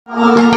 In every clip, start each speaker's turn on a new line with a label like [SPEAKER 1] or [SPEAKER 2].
[SPEAKER 1] Krishna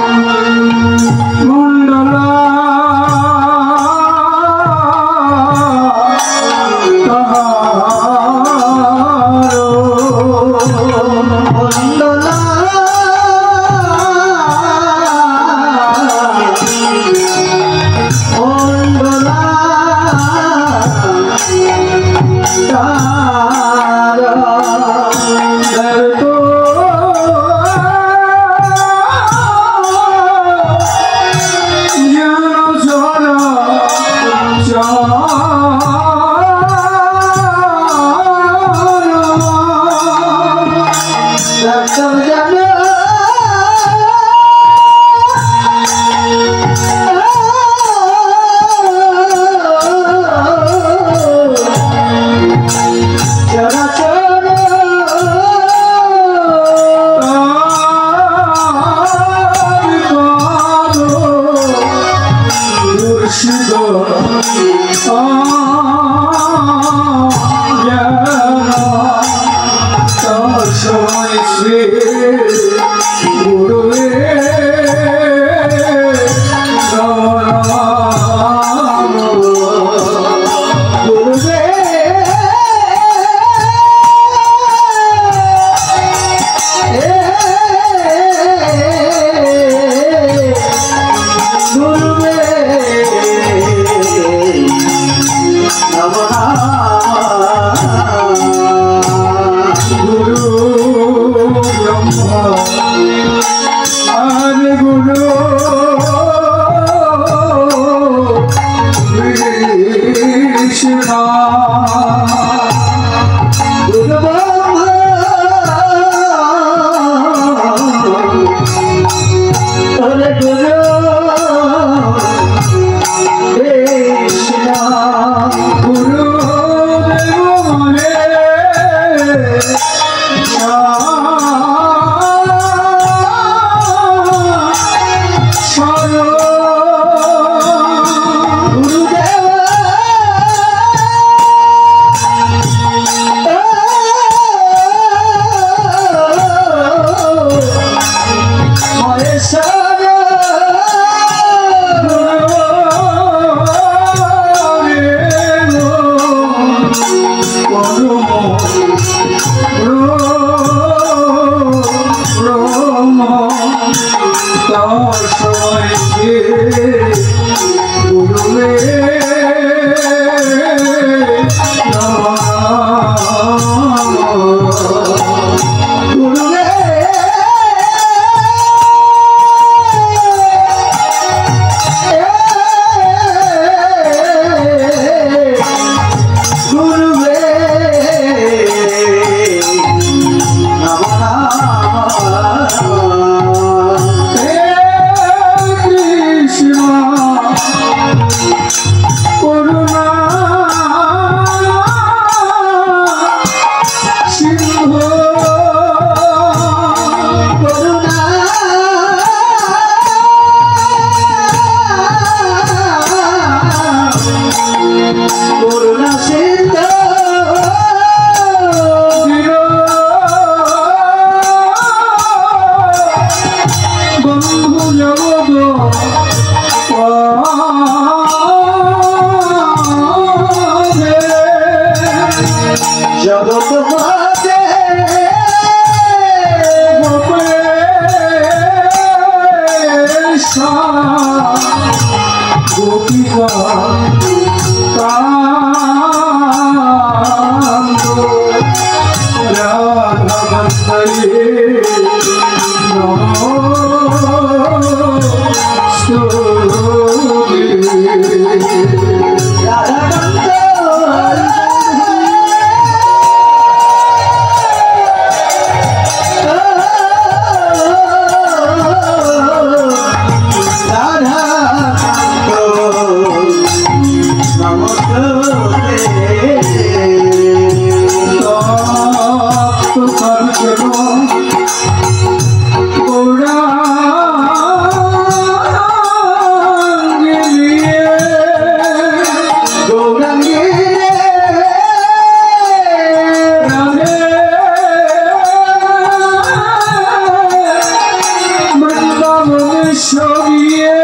[SPEAKER 1] সরিয়ে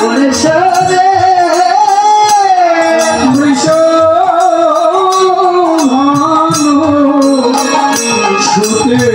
[SPEAKER 2] মনে সরে
[SPEAKER 1] বৃষ সুতে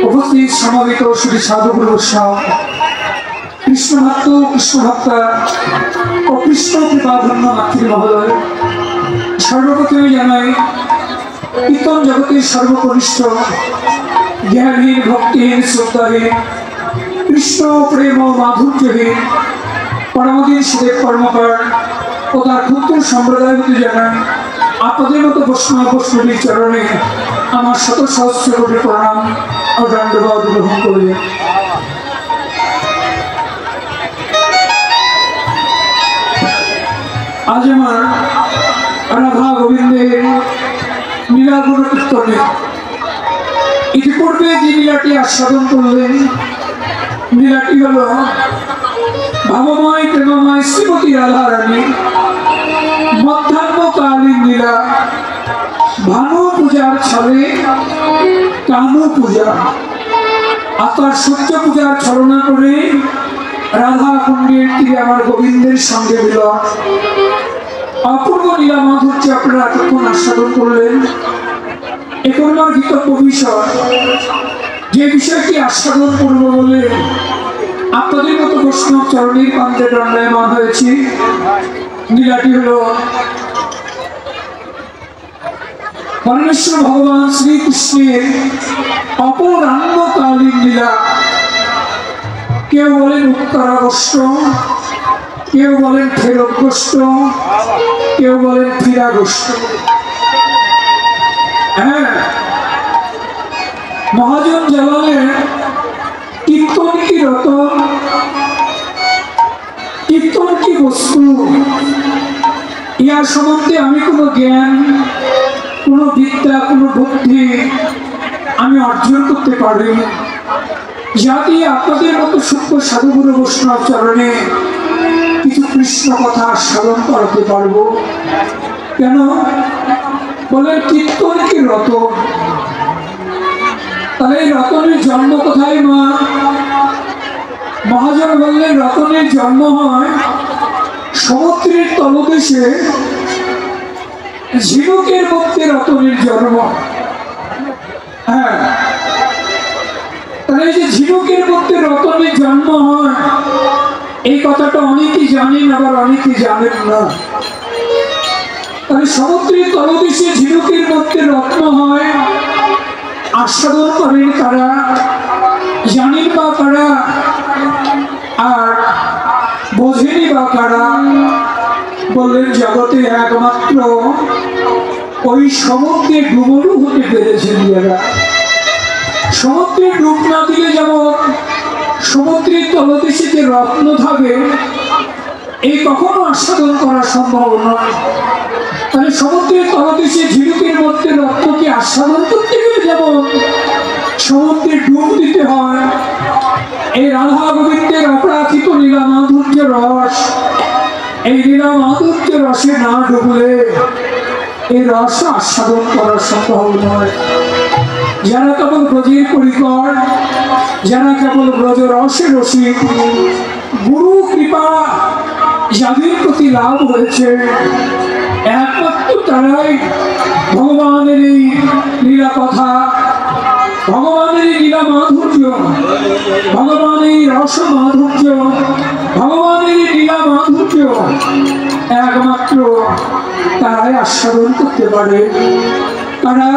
[SPEAKER 1] উপস্থিত সমাবেত শ্রী সাধুগুরু কৃষ্ণ ভক্ত কৃষ্ণ ভক্তা ও কৃষ্ণ কৃপাধন্য মাতৃ মহোদয়, সর্বপ্রথমে জানাই কীর্তন জগতের সর্বকনিষ্ঠ জ্ঞানহীন ভক্তিহীন শ্রদ্ধাহীন কৃষ্ণ প্রেম ও মাধুর্যহীন পরমদিন শিবের কর্মকার ও তার ক্ষুদ্র সম্প্রদায়কে জানাই আপনাদের মতো বৈষ্ণবীর চরণে আমার শত সহস্র কোটি প্রণাম ও দণ্ডবত গ্রহণ করে আজ আমার রাধা গোবিন্দের লীলাগুণ কীর্তনে ইতিপূর্বে যে লীলাটি আস্বাদন করলেন, লীলাটি হল ভাবময় প্রেমময় শ্রীমতী রাধা রানী মধ্যাহ্নকালীন লীলা ভানু পূজার ছলে কানু পূজা আত্মার সূর্য পূজার ছলনা করে রাধা কুণ্ডের তীরে আমার গোবিন্দের সঙ্গে মিলন অপূর্ব লীলা মাধুর্য আপনারা এতক্ষণ আস্বাদন করলেন। এখন আমার বিতর্ক বিষয়, যে বিষয়টি আস্বাদন করবো বলে আপনাদের মতো বৈষ্ণব চরণের পান্তে দণ্ডায়মান হয়েছি। লীলাটি হল পরমেশ্বর ভগবান শ্রীকৃষ্ণের অপরাহ্নকালীন লীলা। কেউ বলেন উত্তরাগস্ত, কেউ বলেন ফেরতগস্ত, কেউ বলেন ফিরাগস্ত। হ্যাঁ, মহাজন জানালে কীর্তন কি রতন, কীর্তন কি বস্তু, ইহার সম্বন্ধে আমি কোনো জ্ঞান, কোনো বিদ্যা, কোনো বুদ্ধি আমি অর্জন করতে পারি, যা দিয়ে আপনাদের মতো সূক্ষ্ম সাধুগুরু বৈষ্ণব চরণে কিছু কৃষ্ণ কথা আস্বাদন করাতে পারবো। কেন বলেন কীর্তন কি রতন? তাহলে এই রতনের জন্ম কোথায় মা? মহাজন বললেন রতনের জন্ম হয় সমুদ্রের তলদেশে, ঝিনুকের মধ্যে রতনের জন্ম। হ্যাঁ, তাহলে এই যে ঝিনুকের মধ্যে রতনের জন্ম হয়, এই কথাটা অনেকেই জানেন, আবার অনেকেই জানেন না। তাহলে সমুদ্রের তলদেশে ঝিনুকের মধ্যে রত্ন হয়, আস্বাদন করেন কারা, জানেন বা কারা, আর বোঝেনি বা কারা? বললেন জগতে একমাত্র ওই সমুদ্রে ডুবুরু হতে পেরেছেন যারা। সমুদ্রে ডুব না দিলে যেমন সমুদ্রের তলদেশে যে রত্ন থাকে এই কখনো আস্বাদন করা সম্ভব নয়। তাহলে সমুদ্রের তলদেশে ঝিনুকের মধ্যে রত্নকে আস্বাদন করতে গেলে যেমন সমুদ্রে ডুব দিতে হয়, এই রাধা গোবিন্দের অপ্রাকৃত লীলা মাধুর্য রস, এই লীলা মাধুর্য রসে না ডুবলে এই রস আস্বাদন করা সম্ভব নয়। যারা কেবল ব্রজের পরিকর, যারা কেবল ব্রজ রসে রসিক, গুরু কৃপা যাদের প্রতি লাভ হয়েছে, একমাত্র তারাই ভগবানের এই লীলা কথা, ভগবানের এই লীলা মাধুর্য, ভগবানের এই রস মাধুর্য, ভগবানের এই লীলা মাধুর্য একমাত্র তারাই আস্বাদন করতে পারে। তারা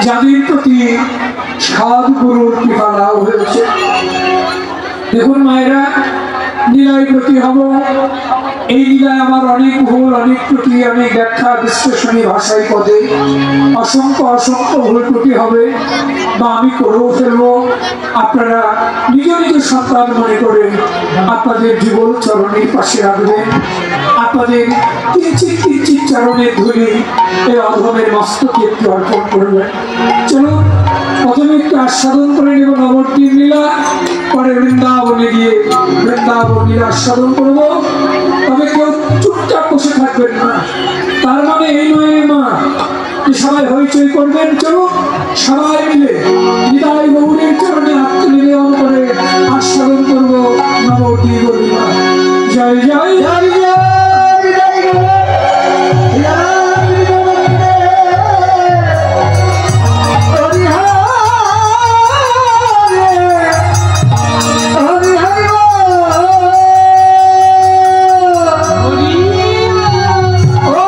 [SPEAKER 1] যাদের প্রতি সদ্গুরুর কৃপা লাভ হয়েছে। দেখুন মায়েরা, লীলায় প্রতি হব, এই লীলায় আমার অনেক ভুল, অনেক ত্রুটি, অনেক ব্যাখ্যা বিশ্লেষণী ভাষায় পদে অসংখ্য অসংখ্য ভুল ত্রুটি হবে বা আমি করেও ফেলবো। আপনারা নিজ নিজ সন্তান মনে করে আপনাদের জীবন চরণের পাশে রাখবেন, আপনাদের কিঞ্চিত কিঞ্চিত চরণের ধুলি এই অধমের মস্তকে একটু অর্পণ করবেন। চলুন প্রথমে একটু আস্বাদন করে নেব নবদ্বীপ লীলা, পরে বৃন্দাবনে গিয়ে বৃন্দাবন লীলা আস্বাদন করবো। তবে কেউ চুপচাপ বসে থাকবেন না, তার মানে এই নয় মা যে সবাই হইচই করবেন। চলুন সবাই মিলে হৃদয় গৌরীর চরণে আত্মনিবেদন করে আস্বাদন করবো নবদ্বীপ লীলা। জয় জয় জয় জয়।
[SPEAKER 2] Oh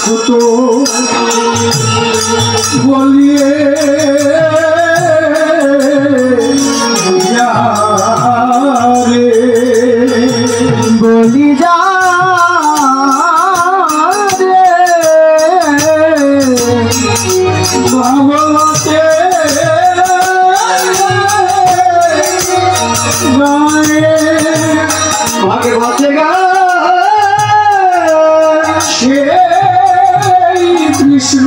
[SPEAKER 1] সুত বলিয়ে
[SPEAKER 2] বলি যা
[SPEAKER 1] ভাগবতে
[SPEAKER 2] ভাগবতে গা
[SPEAKER 1] সেই কৃষ্ণ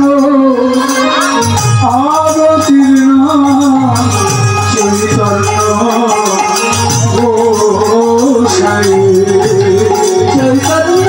[SPEAKER 1] অবতীর্ণ চৈতন্য গোসাই
[SPEAKER 2] চৈতন্য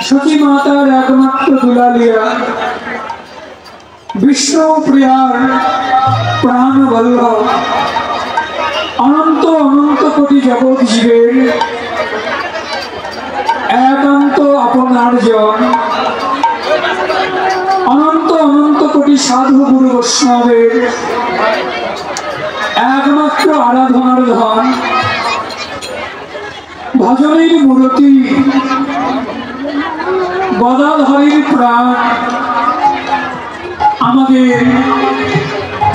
[SPEAKER 1] সতী মাতার একমাত্র দুলালিয়া বিষ্ণু প্রিয়ার প্রাণ বল্লভ অনন্ত অনন্ত কোটি জগৎ জীবের একান্ত আপনার জন অনন্ত অনন্ত কোটি সাধু গুরু বৈষ্ণবের একমাত্র আরাধনার ধন ভজনের মূরতি গদাধরের প্রাণ আমাদের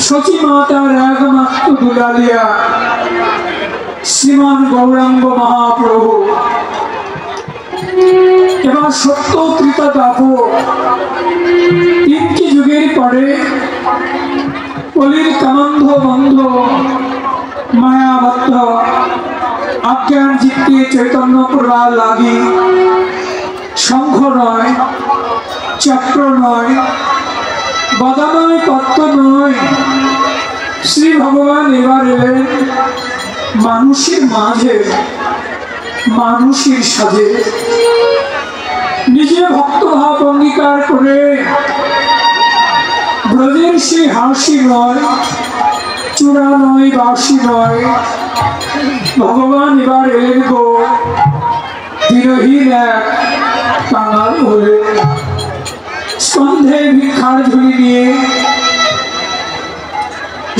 [SPEAKER 1] সতী মাতার একমাত্র দুলালিয়া শ্রীমান গৌরাঙ্গ মহাপ্রভু এবং সত্য ত্রিতা দাপর তিনটি যুগের পরে কলির কামন্ধ বন্ধ মায়াবদ্ধ আজ্ঞান চিত্তে চৈতন্য প্রবাহ লাগি শঙ্খ নয় চক্র নয় গদা নয় পদ্ম নয় শ্রী ভগবান এবার এলেন মানুষের মাঝে মানুষের সাজে নিজে ভক্তভাব অঙ্গীকার করে ব্রজের সে হাসি নয় চূড়া নয় বাসি নয় ভগবান এবার এলেন গো বিরহীন এক কাঙাল হয়ে স্কন্ধে ভিক্ষার ঝুলি নিয়ে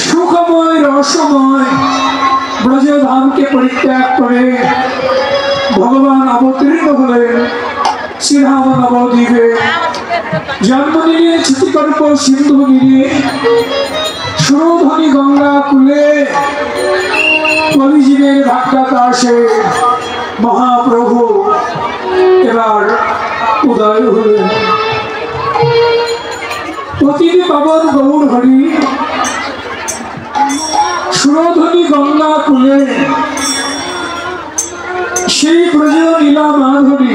[SPEAKER 1] সুখময় রসময় ব্রজধামকে পরিত্যাগ করে ভগবান অবতীর্ণ হলেন শ্রীরাম নবদ্বীপে জন্ম নিয়ে চিতিকল্প সিন্ধু নিয়ে সুরধ্বনি গঙ্গা কুলে কলিজীবের ভাগ্যাকাশে মহাপ্রভু এবার উদয় হলেন। প্রতিটি পাবন গৌর হরি সুরধ্বনি গঙ্গা কুলে সেই ব্রজ লীলা মাধুরী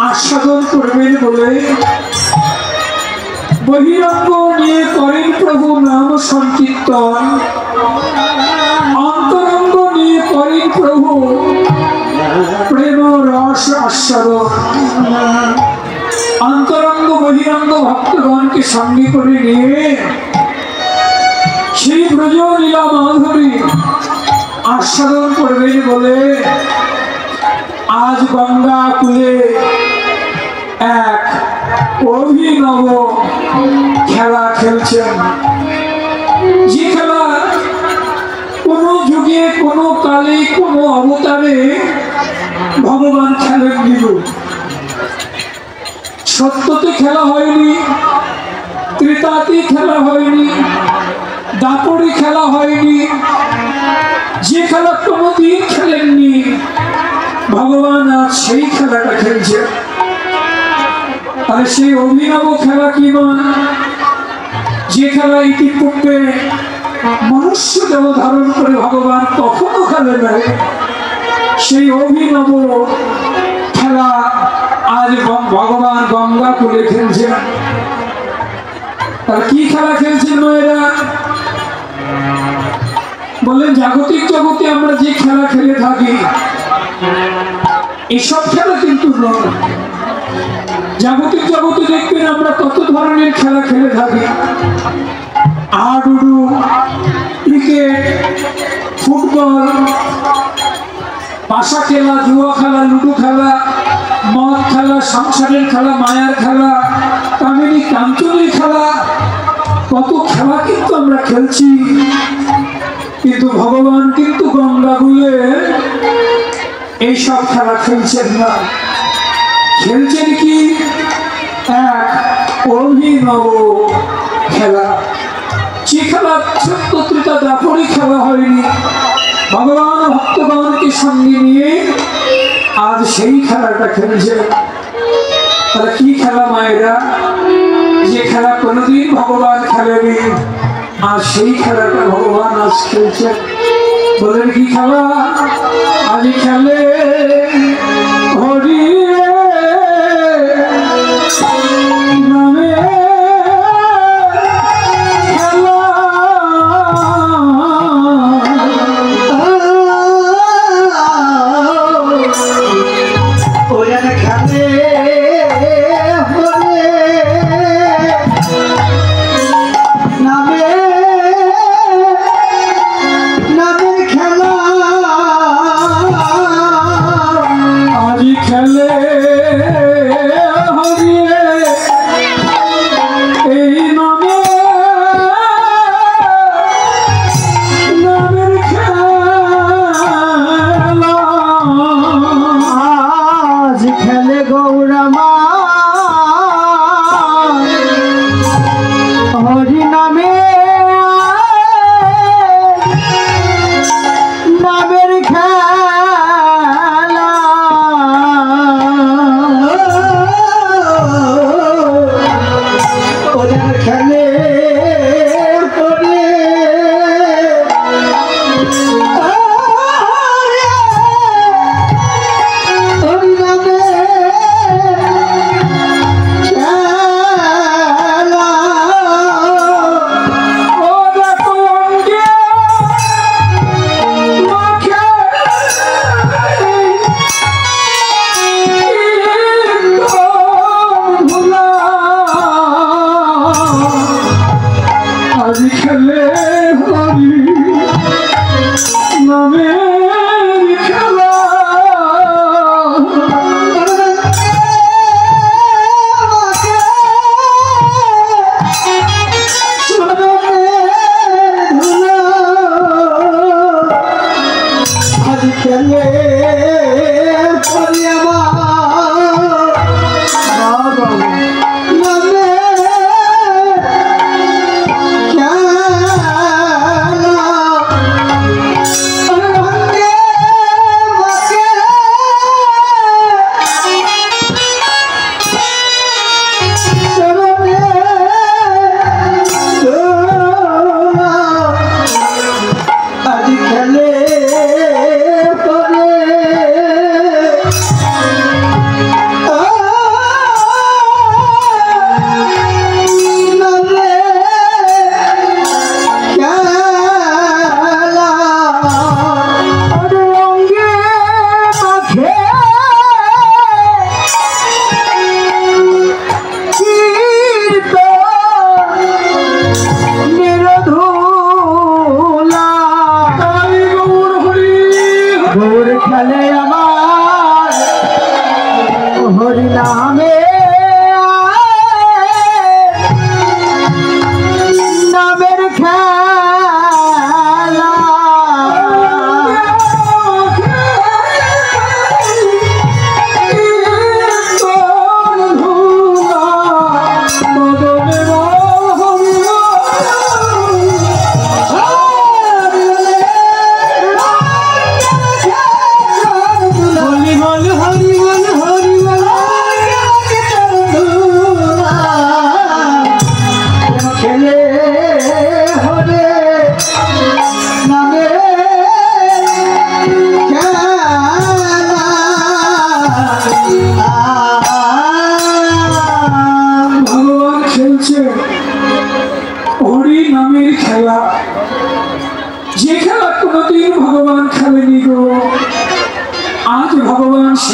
[SPEAKER 1] আস্বাদন করবেন বলে বহিরঙ্গ নিয়ে করেন প্রভু নাম সংকীর্তন, অন্তরঙ্গ নিয়ে করেন প্রভু প্রেম রস আস্বাদন। অন্তরঙ্গ বহিরঙ্গ ভক্তগণকে সঙ্গে করে নিয়ে সেই ব্রজ লীলা মাধুরী আস্বাদন করবেন বলে আজ গঙ্গা কুলে এক অভিনব খেলা খেলছেন, যে খেলা কোনো যুগে কোনো কালে কোনো অবতারে ভগবান খেলেননি। সত্যতে খেলা হয়নি, ত্রেতাতে খেলা হয়নি, দাপরে খেলা হয়নি, যে খেলা কোনোদিন খেলেননি ভগবান আজ সেই খেলাটা খেলছে। আর সেই অভিনব খেলা কি নয়, যে খেলা ইতিপূর্বে মনুষ্য দেহ ধারণ করে ভগবান কখনো খেলে নাই, সেই অভিনব খেলা আজ ভগবান গঙ্গা কুলে খেলছেন। তার কি খেলা খেলছেন এরা? বলেন জাগতিক জগতে আমরা যে খেলা খেলে থাকি এসব খেলা কিন্তু নয়। জাগতিক জগতে দেখবেন আমরা কত ধরনের খেলা খেলে থাকি, হাডুডু, ক্রিকেট, ফুটবল, পাশা খেলা, জুয়া খেলা, লুডু খেলা, মদ খেলা, সংসারের খেলা, মায়ার খেলা, কামিনী কাঞ্চনের খেলা, কত খেলা কিন্তু আমরা খেলছি। কিন্তু ভগবান কিন্তু গঙ্গা গুলে এইসব খেলা খেলছেন না, খেলছেন কি এক অভিনব খেলা। যে খেলা সত্যত্রিতা দাপরে খেলা হয়নি, ভগবান ভক্তগণকে সঙ্গে নিয়ে আজ সেই খেলাটা খেলছে। তাহলে কি খেলা মায়েরা? যে খেলা কোনোদিন ভগবান খেলেনি আর সেই খেলাটা ভগবান আজ খেলছে। বলেন কি খেলা? আজ খেলে হরি নামে খেলা,
[SPEAKER 2] ওরা খেলে হরে নামে, নামের খেলা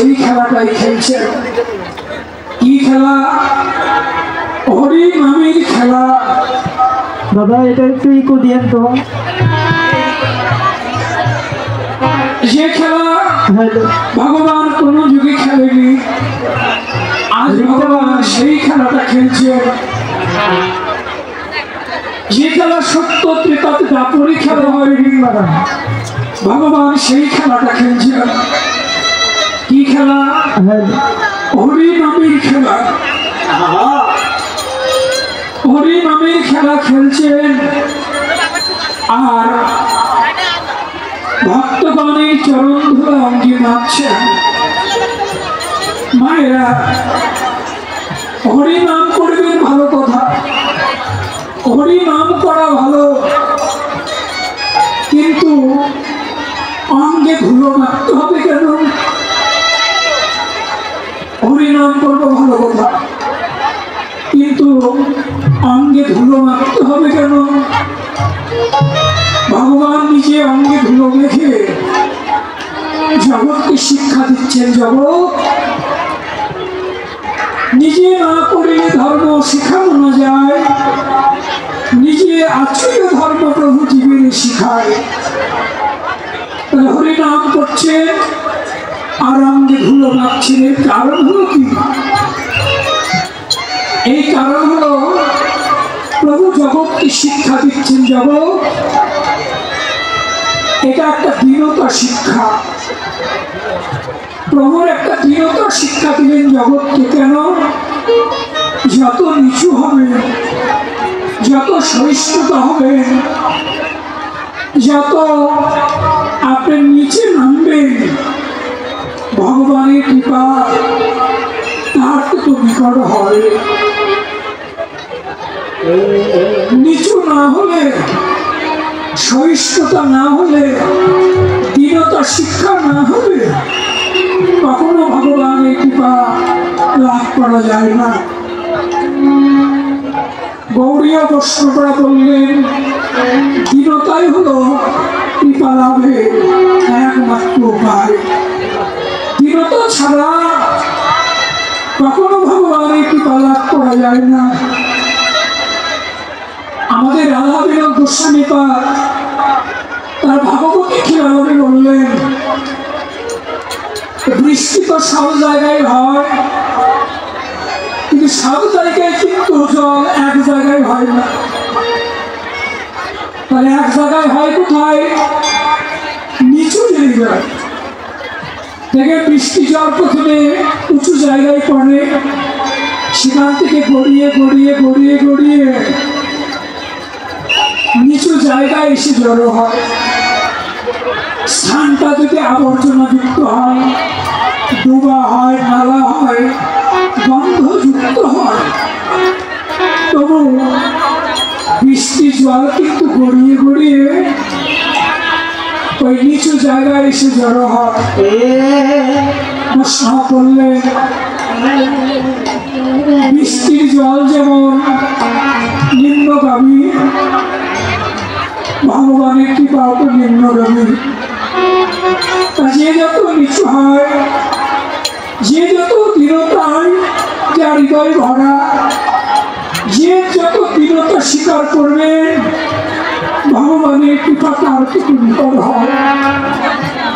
[SPEAKER 1] সেই খেলাটাই খেলছেন। কি খেলা? হরি নামের খেলা।
[SPEAKER 2] দাদা এটা একটু ইকো দিয়েন তো।
[SPEAKER 1] যে খেলা ভগবান কোন যুগে খেলেনি, আজ ভগবান সেই খেলাটা খেলছে। যে খেলা সত্য ত্রেতাতে দাপরি খেলা হয়, ভগবান সেই খেলাটা খেলছে। কি খেলা? হরি নামের খেলা। হরি নামের খেলা খেলছেন আর ভক্তগণের চরণ ধরে অঙ্গে নাচছেন। মায়েরা, হরি নাম করবেন ভালো কথা, হরি নাম করা ভালো, কিন্তু অঙ্গে ধুলো মারতে হবে কেন? হরি নাম করবো ভালো কথা, কিন্তু অঙ্গে ধুলো মারতে হবে কেন? ভগবান নিজে অঙ্গে ধুলো মেখে জগৎকে শিক্ষা দিচ্ছেন। জগৎ নিজে না করে ধর্ম শিখানো না যায়, নিজে আচরণ ধর্ম প্রভু জীবনে শিখায়। হরি নাম করছে আর অঙ্গে ধুলো মারছেন। কারণ হলো কি? এই কারণ হলো প্রভু জগৎকে শিক্ষা দিচ্ছেন। জগৎ, এটা একটা দৃঢ়তা শিক্ষা। প্রভুর একটা দৃঢ়তা শিক্ষা দিলেন জগৎকে। কেন? যত নিচু হবে, যত সহিষ্ণুতা হবে, যত আপনি নিচে নামবেন, ভগবানের কৃপা তার তো নিকট হয়। নিচু না হলে, সহিষ্ণুতা না হলে, দৃঢ়তা শিক্ষা না হলে কখনো ভগবানের কৃপা লাভ করা যায় না। গৌড়ীয় বৈষ্ণবরা বললেন দৃঢ়তাই হলো কৃপা লাভের একমাত্র উপায়। দৃঢ়তা ছাড়া কখনো ভগবানের কৃপা লাভ করা যায় না। আমাদের রাধা বিনোদ গোস্বামী তার ভাগবতী কিভাবে বললেন, বৃষ্টি তো সব জায়গায় হয়, কিন্তু সব জায়গায় কিন্তু জল এক জায়গায় হয় না। তাহলে এক জায়গায় হয় কোথায়? নিচু জায়গায়। দেখে বৃষ্টি জল প্রথমে উঁচু জায়গায় পড়ে, সেখান থেকে গড়িয়ে গড়িয়ে গড়িয়ে গড়িয়ে নিচু জায়গায় এসে জড়ো হয়। স্থানটা যদি আবর্জনাযুক্ত হয়, ডোবা হয়, নালা হয়, গন্ধযুক্ত হয়, তবু বৃষ্টি জল কিন্তু গড়িয়ে গড়িয়ে ওই নিচু জায়গায় এসে জড়ো হয়। প্রশ্ন করলে বৃষ্টির জল যেমন নিম্নগামী, ভগবানের কৃপাও তো নিম্নগামী। যে যত নিচু হয়, যে যত দৃঢ়তায় যার হৃদয় ভরা, যে যত দৃঢ়তা স্বীকার করবেন, ভগবানের কৃপা তার থেকে নিকট হয়।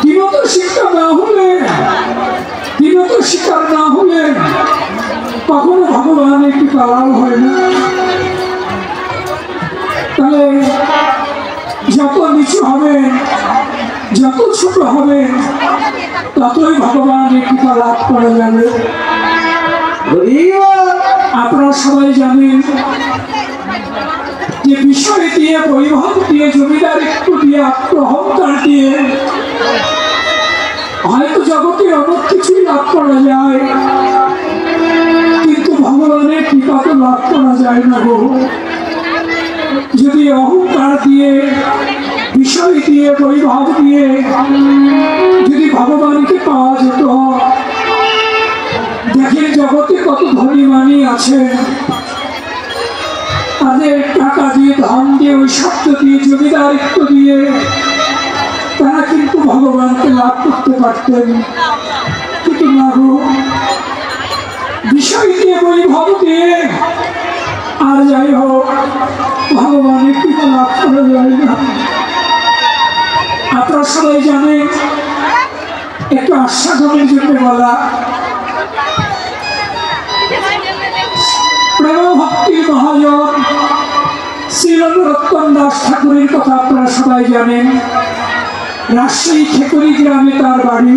[SPEAKER 1] দৃঢ়তা স্বীকার না হলে, দৃঢ়তা স্বীকার না হলে কখনো ভগবানের কৃপা লাভ হয় না। তাহলে যত নিচু হবে, যত ছোট হবে, ততই ভগবানের কৃপা লাভ করা যাবে। আপনারা সবাই জানেন যে বিষয় দিয়ে, বৈভব দিয়ে, জমিদার একটু দিয়ে, আত্মহংকার দিয়ে হয়তো জগতে অনেক কিছুই লাভ করা যায়, কিন্তু ভগবানের কৃপা তো লাভ করা যায় না গো। যদি অহংকার দিয়ে, বিষয় দিয়ে, বৈভব দিয়ে যদি ভগবানকে পাওয়া যেত, দেখেন জগতে কত ধনী মানি আছে, তাদের টাকা দিয়ে, ধন দিয়ে, ওই শব্দ দিয়ে, জমিদারিত্ব দিয়ে তারা কিন্তু ভগবানকে লাভ করতে পারতেন, দুঃখিত না গো, বিষয় দিয়ে বৈভব দিয়ে আর যাই হোক ভগবানের কৃপা লাভ করা যায় না। আপনারা সবাই জানেন, একটু আস্বাদনের জন্য বলা, প্রেম ভক্তির মহাজন শ্রী নরোত্তম দাস ঠাকুরের কথা আপনারা সবাই জানেন। রাজশাহী খেকুরি গ্রামে তার বাড়ি।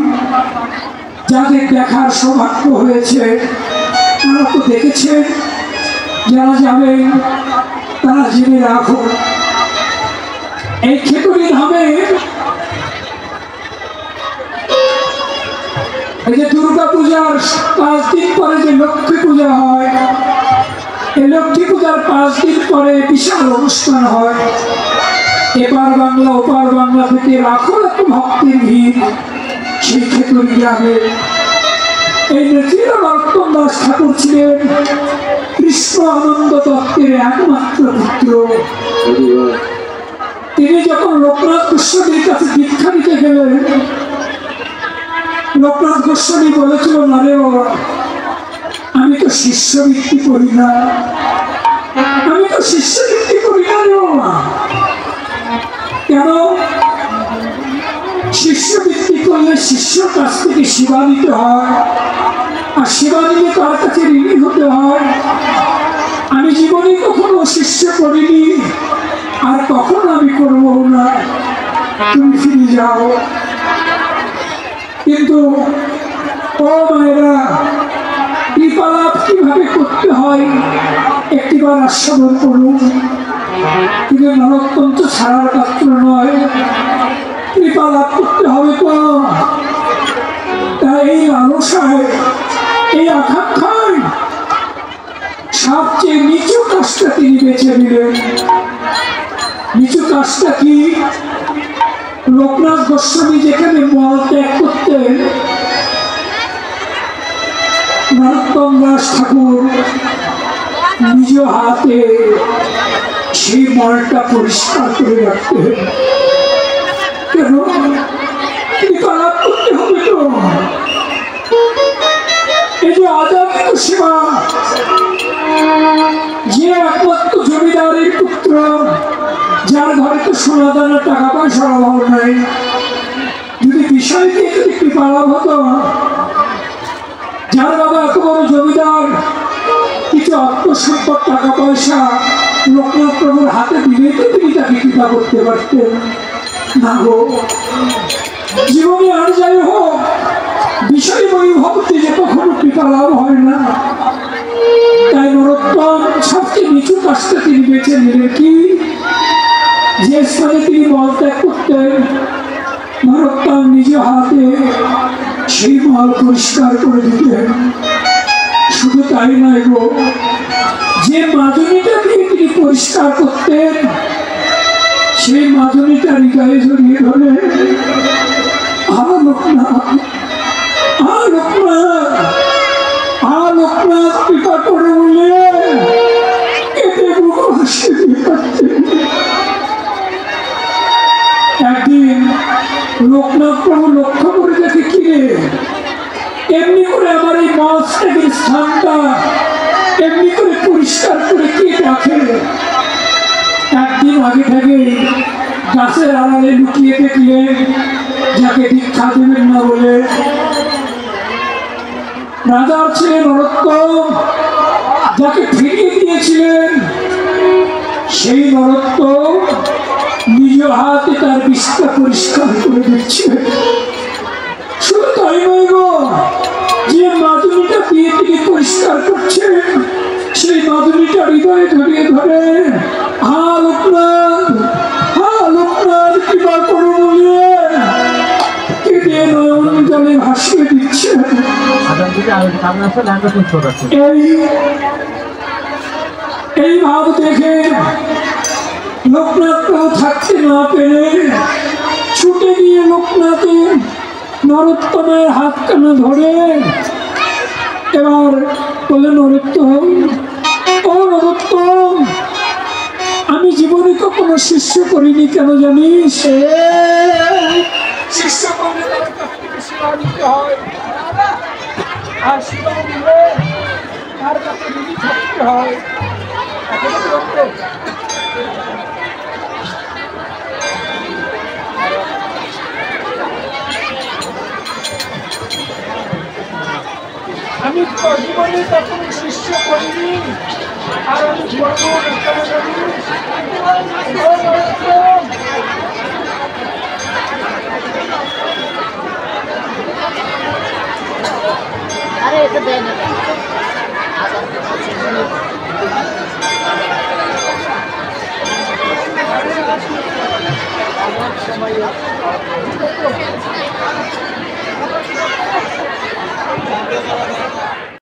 [SPEAKER 1] যাদের দেখার সৌভাগ্য হয়েছে তারা তো দেখেছেন, যারা যাবেন তারা জেনে রাখুন। এই খেকুরি ধামে এই যে দুর্গা পূজার 5 দিন পরে যে লক্ষ্মী পূজা হয়, এই লক্ষ্মী পূজার 5 দিন পরে বিশাল অনুষ্ঠান হয়। এপার বাংলা ওপার বাংলা থেকে লাখো লাখো ভক্তের ভিড় সেই খেকুরি গ্রামে। এই নরোত্তম দাস ঠাকুর ছিলেন কৃষ্ণ আনন্দ দত্তের একমাত্র পুত্র। তিনি যখন লোকনাথ গোস্বামীর কাছে দীক্ষা নিতে গেলেন, লোকনাথ গোস্বামী বলেছিল, না রে বাবা, আমি তো শিষ্যবৃত্তি করি না, আমি তো শিষ্যবৃত্তি করি না রে বাবা। কেন? শিষ্যবৃত্তি করলে শিষ্যর কাছ থেকে সেবা নিতে হয়, আর সেবা নিলে তার কাছে ঋণী হতে হয়। আমি জীবনে কখনো শিষ্য করিনি, আর কখনো আমি করবো না, তুমি ফিরে যাও। কিন্তু ও মায়েরা, কৃপালাভ কিভাবে করতে হয় একটিবার আস্বাদন করুন। কিন্তু নরোত্তম তো ছাড়ার পাত্র নয়, কৃপালাভ করতে হবে তো। তাই এই লালসায়, এই আকাঙ্ক্ষায় সবচেয়ে নিচু কাজটা তিনি বেছে নিলেন। নিচু কাজটা কি? লোকনাথ গোস্বামী যেখানে মল ত্যাগ করতেন, নরোত্তম দাস ঠাকুর নিজ হাতে সেই মলটা পরিষ্কার করে রাখতেন। কেন? কৃপালাভ করতে হবে তো। এই যে আজাদিত সেবা, যে একমাত্র জমিদারের পুত্র, যার ঘরে তো সোনা দানা টাকা পয়সার অভাব নাই, যদি বিষয় দিয়ে যদি কৃপালাভ হতো, যার বাবা এত বড় জমিদার, কিছু আত্মসম্পদ টাকা পয়সা লোকনাথ প্রভুর হাতে দিলেই তো তিনি তাকে কৃপা করতে পারতেন না গো। জীবনে আর যাই হোক, বিষয় বৈভব দিয়ে কখনো কৃপা লাভ হয় না। তাই নরোত্তম সবচেয়ে নিচু কাজটা তিনি বেছে নিলেন। কি? যে স্থানে তিনি মল ত্যাগ করতেন, নরোত্তম নিজ হাতে সেই মল পরিষ্কার করে দিতেন। শুধু তাই নয় গো, যে মাজনিটা দিয়ে তিনি পরিষ্কার করতেন, সেই মাজনিটা হৃদয়ে জড়িয়ে ধরে, লোকনাথ কৃপা করে বলে একদিন লোকনাথ প্রভু লক্ষ্য করে দেখে, কিরে এমনি করে আমার এই মাছটাকে স্থানটা এমনি করে পরিষ্কার করে কে রাখে? একদিন আগে থেকে গাছের আড়ালে লুকিয়ে দেখলেন, যাকে দীক্ষা দেবেন না বলে রাজার ছেলে নরোত্তম, যাকে ফিরিয়ে দিয়েছিলেন, সেই নরোত্তম নিজ হাতে তার বিষটা পরিষ্কার করে দিচ্ছে। শুধু তাই নয় গো, যে মাজনিটা দিয়ে তিনি পরিষ্কার করছেন, সেই মাজনিটা হৃদয়ে ধরিয়ে ধরে, লোকনাথ কৃপা করো বলে কেটে নয়ন জলে ভাসিয়ে দিচ্ছে। এই ভাব দেখে লোকনাথ থাকতে না পেরে ছুটে গিয়ে লোকনাথের নরোত্তমের হাত কানা ধরে এবার বলে, নরোত্তম, ও নরোত্তম, আমি জীবনে কখনো শিষ্য করিনি, কেন জানিস? শিষ্য করলে শিক্ষা নিতে হয়, আর শিক্ষা দিলে তার কাছে নিজে থাকতে হয়। আমি জীবনে তখন শিষ্য করিনি, আর আমি করবো
[SPEAKER 3] আরে এটা দেয় না সময়